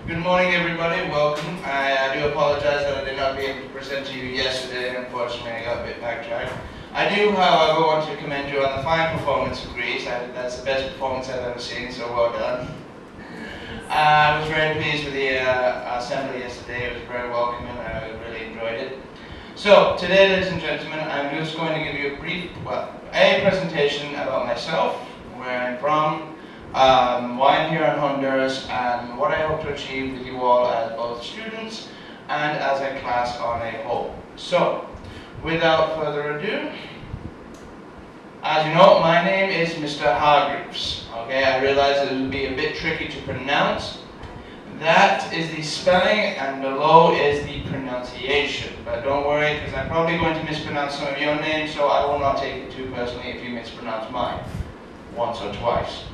Good morning, everybody. Welcome. I do apologize that I did not be able to present to you yesterday. Unfortunately, I got a bit backtracked. I do, however, want to commend you on the fine performance of Greece. That's the best performance I've ever seen, so well done. I was very pleased with the assembly yesterday. It was very welcoming. I really enjoyed it. So, today, ladies and gentlemen, I'm just going to give you a presentation about myself, where I'm from, why I'm here in Honduras, and what I hope to achieve with you all as both students and as a class on a whole. So, without further ado, as you know, my name is Mr. Hargreaves. Okay, I realize it will be a bit tricky to pronounce. That is the spelling, and below is the pronunciation. But don't worry, because I'm probably going to mispronounce some of your names, so I will not take it too personally if you mispronounce mine once or twice.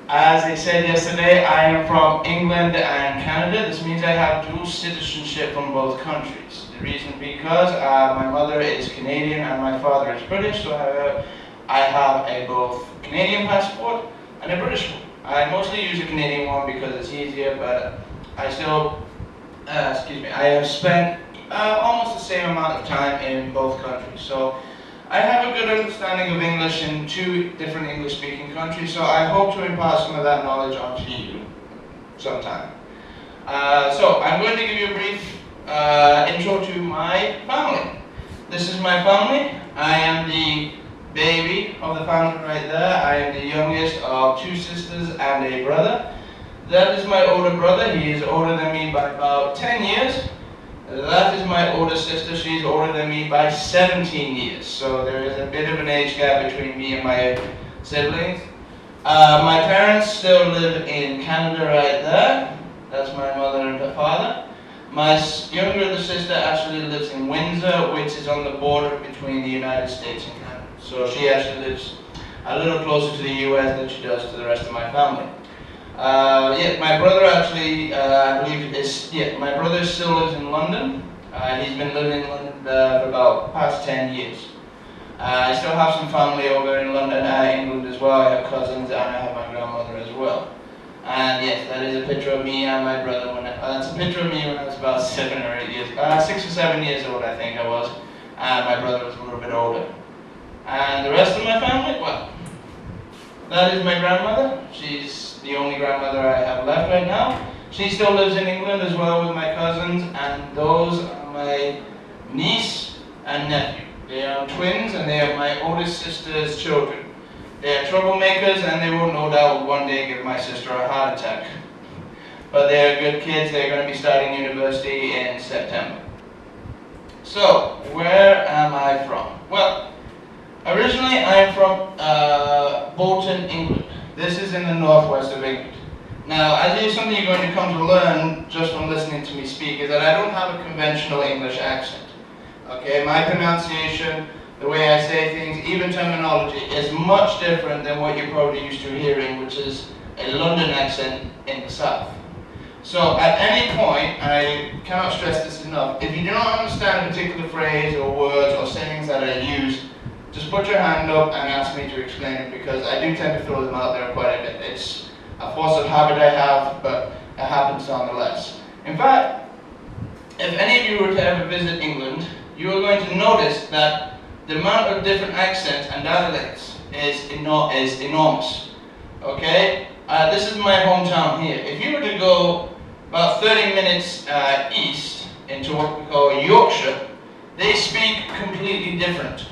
As I said yesterday, I am from England and Canada. This means I have dual citizenship from both countries. The reason because my mother is Canadian and my father is British, so I have a both Canadian passport and a British one. I mostly use a Canadian one because it's easier, but I still, I have spent almost the same amount of time in both countries. So I have a good understanding of English in two different English-speaking countries, so I hope to impart some of that knowledge onto you sometime. So I'm going to give you a brief intro to my family. This is my family. I am the baby of the family right there. I am the youngest of two sisters and a brother. That is my older brother. He is older than me by about 10 years. That is my older sister. She's older than me by 17 years. So there is a bit of an age gap between me and my siblings. My parents still live in Canada right there. That's my mother and her father. My younger sister actually lives in Windsor, which is on the border between the United States and Canada. So she actually lives a little closer to the US than she does to the rest of my family. My brother actually, my brother still lives in London. He's been living in London for about past 10 years. I still have some family over in London, England as well. I have cousins and I have my grandmother as well. And yes, that is a picture of me and my brother. That's a picture of me when I was about 6 or 7 years old, I think I was. And my brother was a little bit older. And the rest of my family, well, that is my grandmother. She's the only grandmother I have left right now. She still lives in England as well with my cousins, and those are my niece and nephew. They are twins, and they are my oldest sister's children. They are troublemakers, and they will no doubt one day give my sister a heart attack. But they are good kids. They're going to be starting university in September. So, where am I from? Well, originally I am from Bolton, England. This is in the northwest of England. Now, as is something you're going to come to learn just from listening to me speak, is that I don't have a conventional English accent. Okay, my pronunciation, the way I say things, even terminology, is much different than what you're probably used to hearing, which is a London accent in the south. So, at any point, and I cannot stress this enough, if you do not understand a particular phrase or words or sayings that I use, just put your hand up and ask me to explain it, because I do tend to throw them out there quite a bit. It's a force of habit I have, but it happens nonetheless. In fact, if any of you were to ever visit England, you are going to notice that the amount of different accents and dialects is enormous. Okay? This is my hometown here. If you were to go about 30 minutes east into what we call Yorkshire, they speak completely different.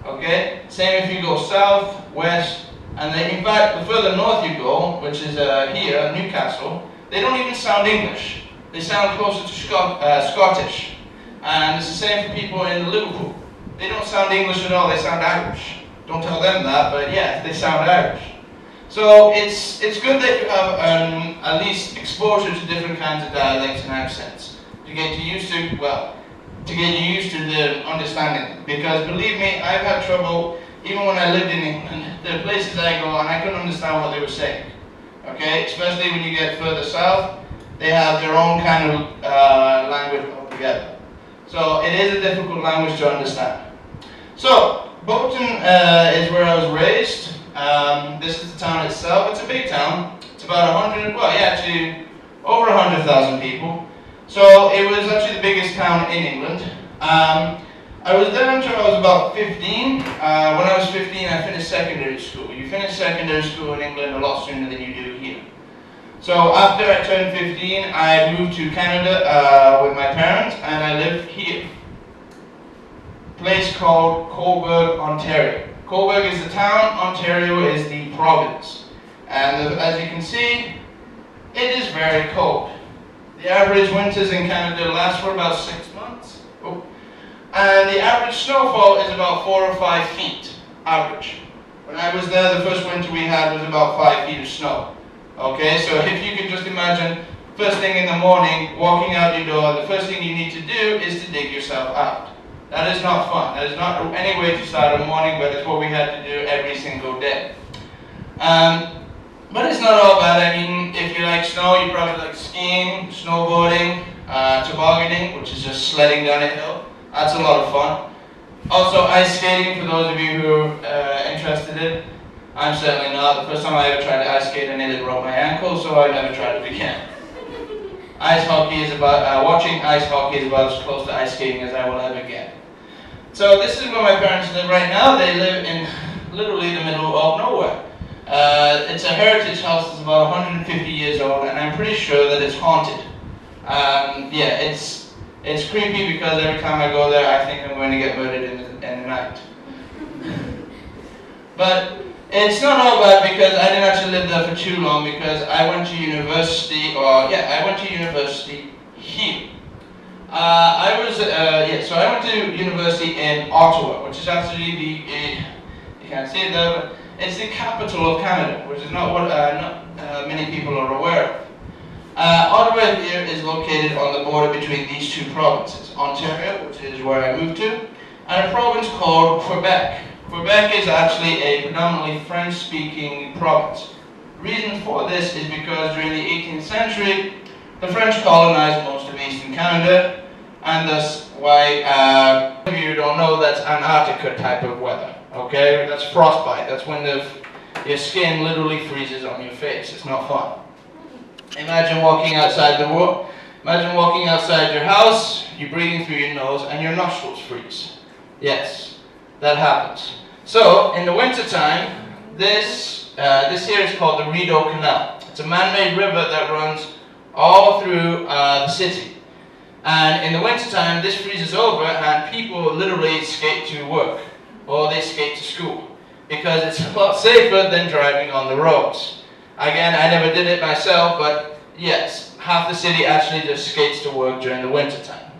Okay? Same if you go south, west, and then in fact, the further north you go, which is here, Newcastle, they don't even sound English. They sound closer to Scottish. And it's the same for people in Liverpool. They don't sound English at all, they sound Irish. Don't tell them that, but yeah, they sound Irish. So it's good that you have at least exposure to different kinds of dialects and accents to get you used to, the understanding. Because believe me, I've had trouble, even when I lived in England, there are places I go and I couldn't understand what they were saying. Okay, especially when you get further south, they have their own kind of language altogether. So it is a difficult language to understand. So Bolton is where I was raised. This is the town itself. It's a big town. It's about 100, well, yeah, actually over 400,000 people. So it was actually the biggest town in England. I was there until I was about 15. When I was 15, I finished secondary school. You finish secondary school in England a lot sooner than you do here. So after I turned 15, I moved to Canada with my parents, and I lived here. A place called Coburg, Ontario. Coburg is the town, Ontario is the province. And as you can see, it is very cold. The average winters in Canada last for about 6 months. And the average snowfall is about 4 or 5 feet, average. When I was there, the first winter we had was about 5 feet of snow. Okay, so if you can just imagine, first thing in the morning, walking out your door, the first thing you need to do is to dig yourself out. That is not fun. That is not any way to start a morning, but it's what we had to do every single day. But it's not all bad. I mean, if you like snow, you probably like skiing, snowboarding, tobogganing, which is just sledding down a hill. That's a lot of fun. Also, ice skating, for those of you who are interested in. I'm certainly not. The first time I ever tried to ice skate, I nearly broke my ankle, so I never tried it again. Ice hockey is about, watching ice hockey is about as close to ice skating as I will ever get. So this is where my parents live right now. They live in literally the middle of nowhere. It's a heritage house that's about 150 years old, and I'm pretty sure that it's haunted. Yeah, it's creepy because every time I go there, I think I'm going to get murdered in the night. But it's not all bad because I didn't actually live there for too long because I went to university, I went to university here. So I went to university in Ottawa, which is actually you can't see it there, but it's the capital of Canada, which is not what many people are aware of. Ottawa here is located on the border between these two provinces, Ontario, which is where I moved to, and a province called Quebec. Quebec is actually a predominantly French-speaking province. The reason for this is because during the 18th century, the French colonized most of eastern Canada, and thus why, if you don't know, that's Antarctica type of weather, okay? That's frostbite. That's when your skin literally freezes on your face. It's not fun. Imagine walking outside imagine walking outside your house, you're breathing through your nose, and your nostrils freeze. Yes, that happens. So, in the wintertime, this here is called the Rideau Canal. It's a man-made river that runs all through the city. And in the wintertime, this freezes over, and people literally skate to work, or they skate to school, because it's a lot safer than driving on the roads. Again, I never did it myself, but yes, half the city actually just skates to work during the wintertime.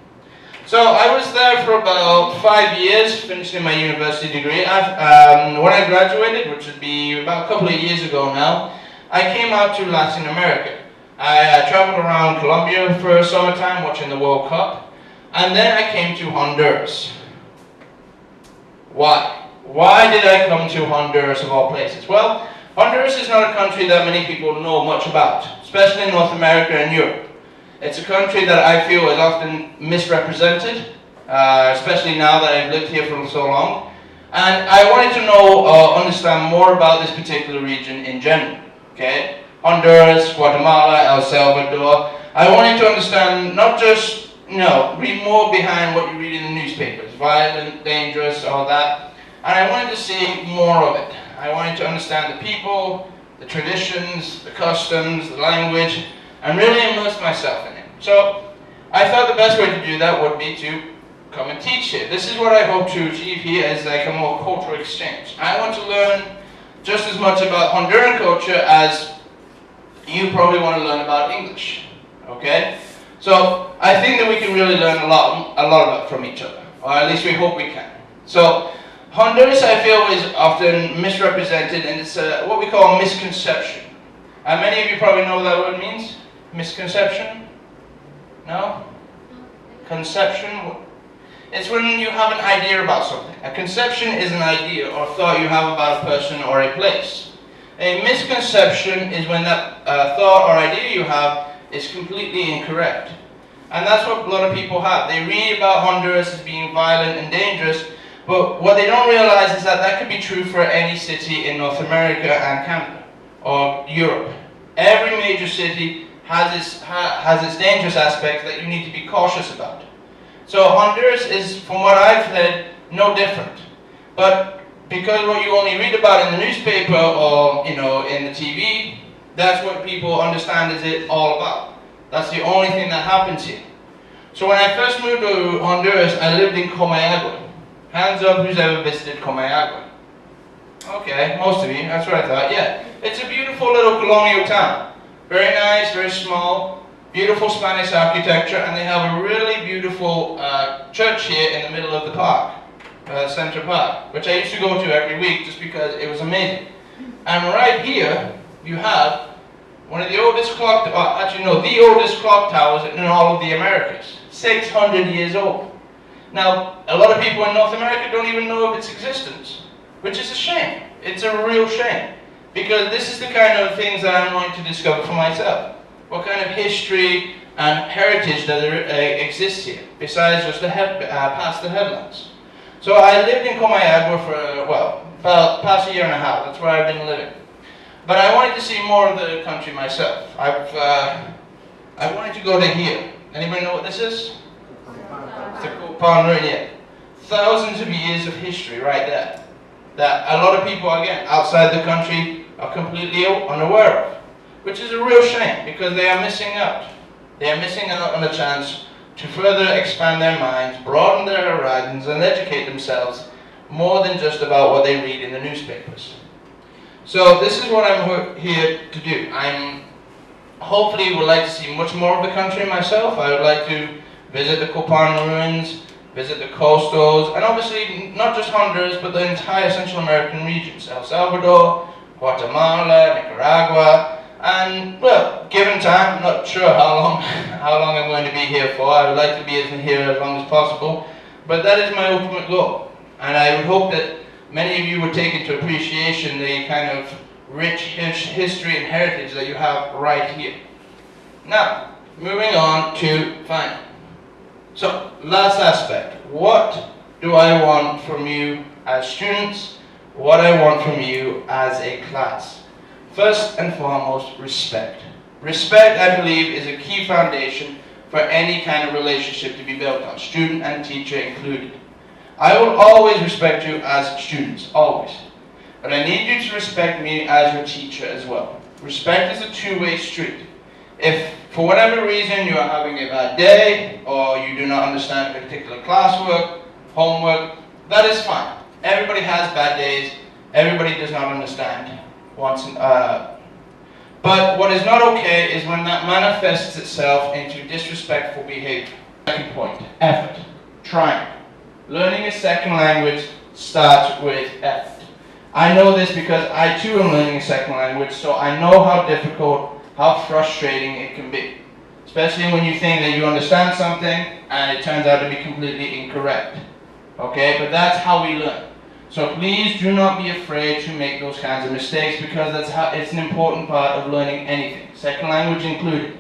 So I was there for about 5 years, finishing my university degree. When I graduated, which would be about a couple of years ago now, I came out to Latin America. I traveled around Colombia for a summertime watching the World Cup, and then I came to Honduras. Why? Why did I come to Honduras of all places? Well, Honduras is not a country that many people know much about, especially in North America and Europe. It's a country that I feel is often misrepresented, especially now that I've lived here for so long. And I wanted to know, understand more about this particular region in general, okay? Honduras, Guatemala, El Salvador. I wanted to understand, not just, read more behind what you read in the newspapers, violent, dangerous, all that. And I wanted to see more of it. I wanted to understand the people, the traditions, the customs, the language, and really immerse myself in it. So I thought the best way to do that would be to come and teach here. This is what I hope to achieve here as like a more cultural exchange. I want to learn just as much about Honduran culture as you probably want to learn about English, okay? So I think that we can really learn a lot of it from each other, or at least we hope we can. So Honduras, I feel, is often misrepresented, and it's what we call misconception. Many of you probably know what that word means. Misconception? No? Conception? It's when you have an idea about something. A conception is an idea or thought you have about a person or a place. A misconception is when that thought or idea you have is completely incorrect. And that's what a lot of people have. They read about Honduras as being violent and dangerous, but what they don't realize is that that could be true for any city in North America and Canada, or Europe. Every major city has its dangerous aspects that you need to be cautious about. So Honduras is, from what I've heard, no different. But because what you only read about in the newspaper or in the TV, that's what people understand is it all about. That's the only thing that happens here. So when I first moved to Honduras, I lived in Comayagua. Hands up who's ever visited Comayagua. Okay, most of you, that's what I thought, yeah. It's a beautiful little colonial town. Very nice, very small, beautiful Spanish architecture, and they have a really beautiful church here in the middle of the park, Central Park, which I used to go to every week just because it was amazing. And right here, you have one of the oldest clock, the oldest clock towers in all of the Americas, 600 years old. Now, a lot of people in North America don't even know of its existence, which is a shame. It's a real shame, because this is the kind of things that I'm going to discover for myself. What kind of history and heritage that exists here, besides just past the headlines. So I lived in Comayagua for, about past a year and a half. That's where I've been living. But I wanted to see more of the country myself. I wanted to go to here. Anybody know what this is? It's the Copan Ruin, yeah. Thousands of years of history right there, that a lot of people, again, outside the country are completely unaware of, which is a real shame because they are missing out. They are missing out on a chance to further expand their minds, broaden their horizons, and educate themselves more than just about what they read in the newspapers. So this is what I'm here to do. Hopefully would like to see much more of the country myself. I would like to visit the Copan ruins, visit the coastals, and obviously not just Honduras, but the entire Central American regions, El Salvador, Guatemala, Nicaragua, and, well, given time, I'm not sure how long I'm going to be here for. I would like to be here as long as possible, but that is my ultimate goal. And I would hope that many of you would take into appreciation the kind of rich history and heritage that you have right here. Now, moving on to final. So, last aspect. What do I want from you as students? What I want from you as a class? First and foremost, respect. Respect, I believe, is a key foundation for any kind of relationship to be built on, student and teacher included. I will always respect you as students, always. But I need you to respect me as your teacher as well. Respect is a two-way street. If, for whatever reason, you are having a bad day, or you do not understand particular classwork, homework, that is fine. Everybody has bad days. Everybody does not understand. But what is not okay is when that manifests itself into disrespectful behavior. Second point, effort, trying. Learning a second language starts with effort. I know this because I too am learning a second language, so I know how difficult, how frustrating it can be. Especially when you think that you understand something and it turns out to be completely incorrect. Okay, but that's how we learn. So please do not be afraid to make those kinds of mistakes, because it's an important part of learning anything, second language included.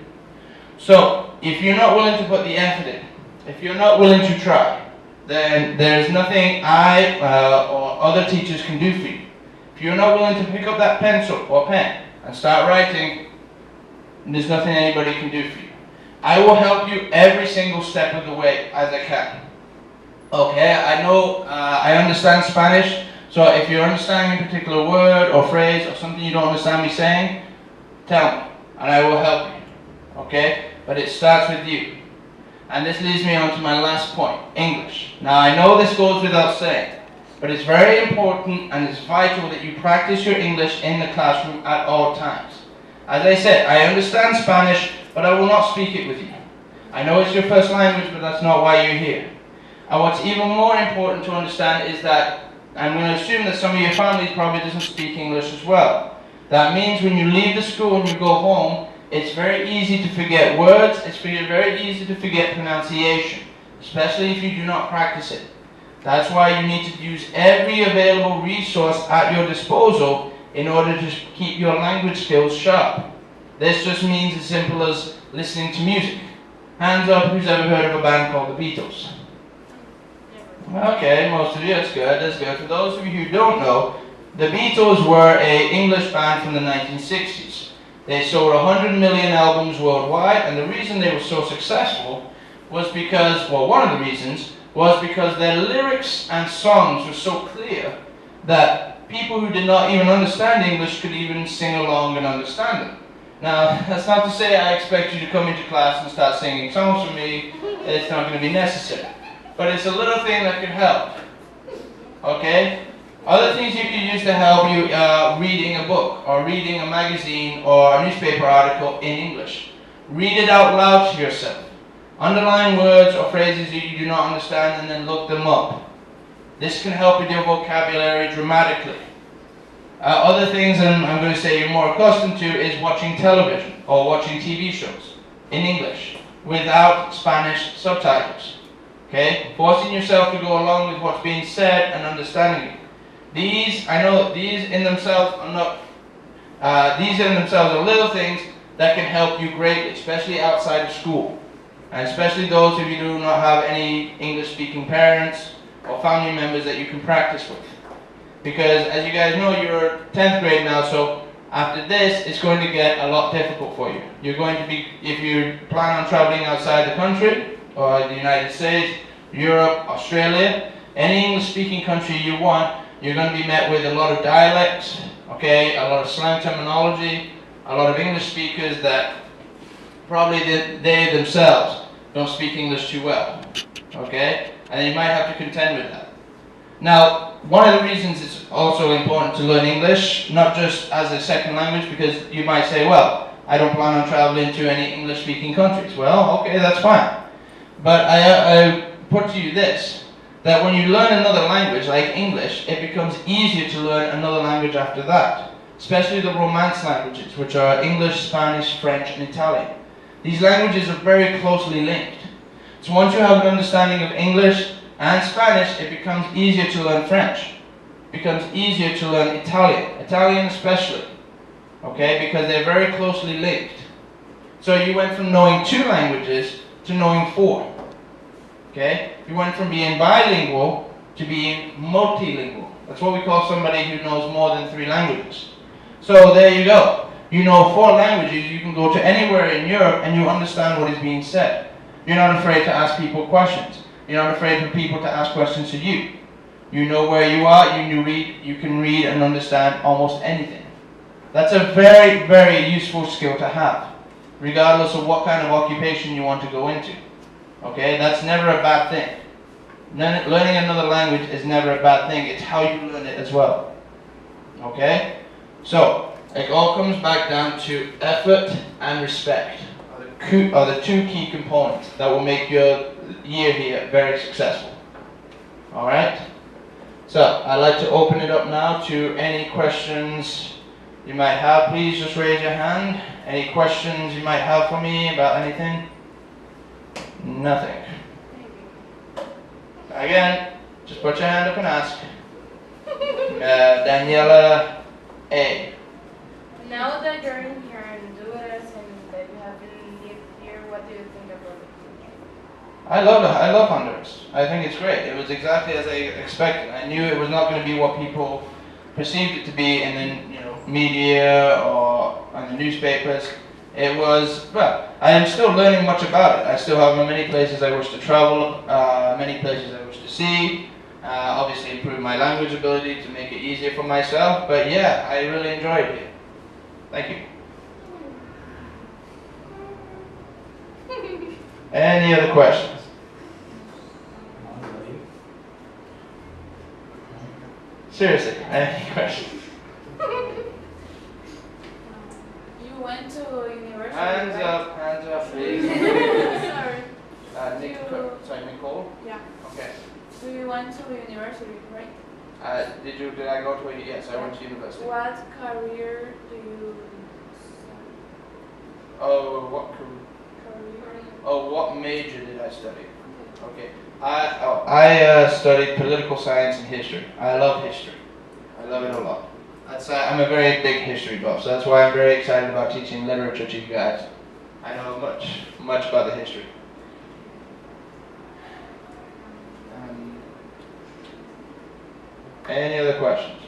So if you're not willing to put the effort in, if you're not willing to try, then there's nothing I or other teachers can do for you. If you're not willing to pick up that pencil or pen and start writing, there's nothing anybody can do for you. I will help you every single step of the way as I can. Okay, I know, I understand Spanish, so if you're understanding a particular word or phrase or something you don't understand me saying, tell me, and I will help you. Okay, but it starts with you. And this leads me on to my last point, English. Now I know this goes without saying, but it's very important and it's vital that you practice your English in the classroom at all times. As I said, I understand Spanish, but I will not speak it with you. I know it's your first language, but that's not why you're here. And what's even more important to understand is that, I'm going to assume that some of your family probably doesn't speak English as well. That means when you leave the school and you go home, it's very easy to forget words, it's very easy to forget pronunciation, especially if you do not practice it. That's why you need to use every available resource at your disposal in order to keep your language skills sharp. This just means as simple as listening to music. Hands up, who's ever heard of a band called the Beatles? Okay, most of you, that's good, that's good. For those of you who don't know, the Beatles were an English band from the 1960s. They sold 100 million albums worldwide, and the reason they were so successful was because, well, one of the reasons was because their lyrics and songs were so clear that people who did not even understand English could even sing along and understand them. Now, that's not to say I expect you to come into class and start singing songs for me. It's not going to be necessary. But it's a little thing that could help. Okay? Other things you can use to help you reading a book, or reading a magazine, or a newspaper article in English. Read it out loud to yourself. Underline words or phrases that you do not understand and then look them up. This can help with your vocabulary dramatically. Other things I'm going to say you're more accustomed to is watching television or watching TV shows in English without Spanish subtitles. Okay? Forcing yourself to go along with what's being said and understanding it. These in themselves are little things that can help you greatly, especially outside of school. And especially those of you who do not have any English-speaking parents or family members that you can practice with. Because as you guys know, you're 10th grade now, so after this, it's going to get a lot difficult for you. You're going to be, if you plan on traveling outside the country, or the United States, Europe, Australia, any English-speaking country you want, you're going to be met with a lot of dialects, okay, a lot of slang terminology, a lot of English speakers that probably they themselves don't speak English too well, okay? And you might have to contend with that. Now, one of the reasons it's also important to learn English, not just as a second language, because you might say, well, I don't plan on traveling to any English-speaking countries. Well, okay, that's fine. But I put to you this, that when you learn another language like English, it becomes easier to learn another language after that, especially the Romance languages, which are English, Spanish, French, and Italian. These languages are very closely linked. So once you have an understanding of English and Spanish, it becomes easier to learn French. It becomes easier to learn Italian especially, okay, because they're very closely linked. So you went from knowing 2 languages to knowing 4, okay? You went from being bilingual to being multilingual. That's what we call somebody who knows more than 3 languages. So there you go. You know 4 languages, you can go to anywhere in Europe and you understand what is being said. You're not afraid to ask people questions. You're not afraid for people to ask questions to you. You know where you are, you can read and understand almost anything. That's a very, very useful skill to have, regardless of what kind of occupation you want to go into. Okay, that's never a bad thing. Learning another language is never a bad thing, it's how you learn it as well. Okay? So, it all comes back down to effort and respect are the 2 key components that will make your year here very successful. Alright? So, I'd like to open it up now to any questions you might have. Please just raise your hand. Any questions you might have for me about anything? Nothing. Again, just put your hand up and ask. Daniela A. Now that you're in here in the US and that you have lived here, what do you think about the country? I love Honduras. I think it's great. It was exactly as I expected. I knew it was not going to be what people perceived it to be in the media or on the newspapers. It was, well, I am still learning much about it. I still have many places I wish to travel, many places I wish to see. Obviously improve my language ability to make it easier for myself. But yeah, I really enjoyed it. Thank you. Any other questions? Seriously, any questions? You went to university, Hands right? up, please. Sorry. Sorry, Nicole? Yeah. Okay. So you went to university, right? Did I go to a, yes, I went to university. What career do you Oh, what career? Oh, what major did I study? Okay. I studied political science and history. I love history. I love it a lot. I'm a very big history buff, so that's why I'm very excited about teaching literature to you guys. I know much about the history. Any other questions?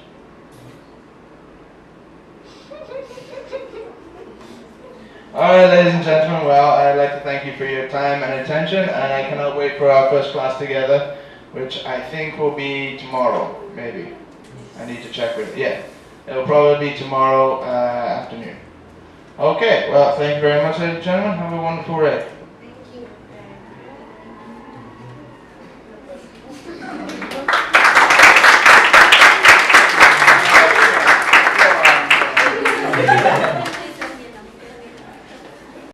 Alright, ladies and gentlemen, well, I'd like to thank you for your time and attention, and I cannot wait for our first class together, which I think will be tomorrow, maybe. I need to check with it. Yeah, it'll probably be tomorrow afternoon. Okay, well, thank you very much, ladies and gentlemen. Have a wonderful day.